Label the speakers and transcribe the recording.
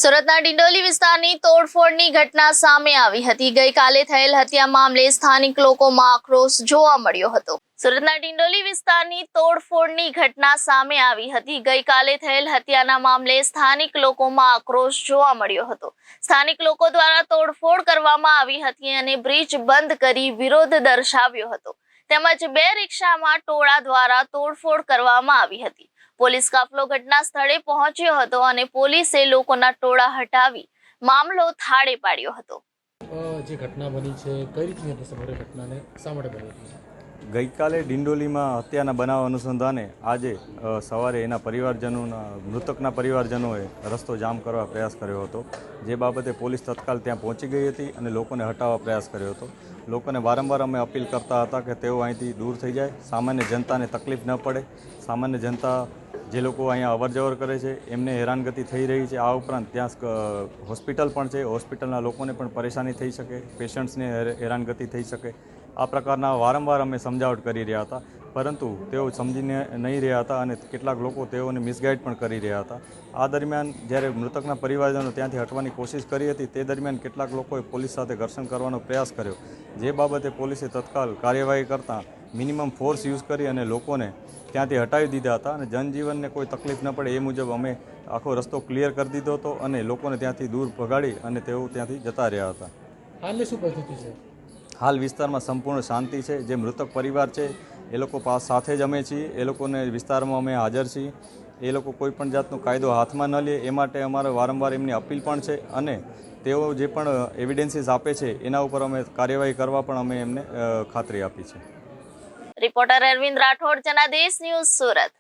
Speaker 1: સુરતના ડિંડોલી વિસ્તારની તોડફોડની ઘટના સામે આવી હતી। ગઈકાલે થયેલ હત્યા મામલે સ્થાનિક લોકોમાં આક્રોશ જોવા મળ્યો હતો। સુરતના ડિંડોલી વિસ્તારની તોડફોડની ઘટના સામે આવી હતી। ગઈકાલે થયેલ હત્યાના મામલે સ્થાનિક લોકોમાં આક્રોશ જોવા મળ્યો હતો। સ્થાનિક લોકો દ્વારા તોડફોડ કરવામાં આવી હતી અને બ્રિજ બંધ કરી વિરોધ દર્શાવ્યો હતો। તેમજ બે રિક્ષામાં ટોળા દ્વારા તોડફોડ કરવામાં આવી હતી। પોલીસ કાફલો ઘટના સ્થળે પહોંચ્યો હતો અને પોલીસે લોકોના ટોળા હટાવી મામલો થાળે પાડ્યો હતો।
Speaker 2: જે ઘટના બની છે કઈ રીતની હતી સમગ્ર ઘટનાને શા માટે બની હતી?
Speaker 3: ગઈકાલે ડિંડોલીમાં હત્યાના બનાવ અનુસંધાને આજે સવારે એના પરિવારજનોના મૃતકના પરિવારજનોએ રસ્તો જામ કરવા પ્રયાસ કર્યો હતો। જે બાબતે પોલીસ તત્કાલ ત્યાં પહોંચી ગઈ હતી અને લોકોને હટાવવા પ્રયાસ કર્યો હતો। લોકોને વારંવાર અમે અપીલ કરતા હતા કે તેઓ અહીંથી દૂર થઈ જાય, સામાન્ય જનતાને તકલીફ ન પડે। સામાન્ય જનતા જે લોકો અહીંયા અવરજવર કરે છે એમને હેરાનગતિ થઈ રહી છે। આ ઉપરાંત ત્યાં હોસ્પિટલ પણ છે, હોસ્પિટલના લોકોને પણ પરેશાની થઈ શકે, પેશન્ટ્સને હેરાનગતિ થઈ શકે। આ પ્રકારના વારંવાર અમે સમજાવટ કરી રહ્યા હતા, પરંતુ તેઓ સમજીને નહીં રહ્યા હતા અને કેટલાક લોકો તેઓને મિસગાઈડ પણ કરી રહ્યા હતા। આ દરમિયાન જ્યારે મૃતકના પરિવારજનો ત્યાંથી હટવાની કોશિશ કરી હતી તે દરમિયાન કેટલાક લોકોએ પોલીસ સાથે ઘર્ષણ કરવાનો પ્રયાસ કર્યો। જે બાબતે પોલીસે તત્કાલ કાર્યવાહી કરતાં મિનિમમ ફોર્સ યુઝ કરી અને લોકોને ત્યાંથી હટાવી દીધા હતા અને જનજીવનને કોઈ તકલીફ ન પડે એ મુજબ અમે આખો રસ્તો ક્લિયર કરી દીધો હતો અને લોકોને ત્યાંથી દૂર ભગાડી અને તેઓ ત્યાંથી જતા રહ્યા હતા।
Speaker 2: હાલની શું પરિસ્થિતિ છે?
Speaker 3: હાલ વિસ્તારમાં સંપૂર્ણ શાંતિ છે। જે મૃતક પરિવાર છે એ લોકો સાથે જ અમે છીએ, એ લોકોને વિસ્તારમાં અમે હાજર છીએ। એ લોકો કોઈ પણ જાતનો કાયદો હાથમાં ન લે એ માટે અમારે વારંવાર એમની અપીલ પણ છે અને તેઓ જે પણ એવિડન્સીસ આપે છે એના ઉપર અમે કાર્યવાહી કરવા પણ અમે એમને ખાતરી આપી છે।
Speaker 1: Reporter Arvind Rathod, Janadesh news, Surat.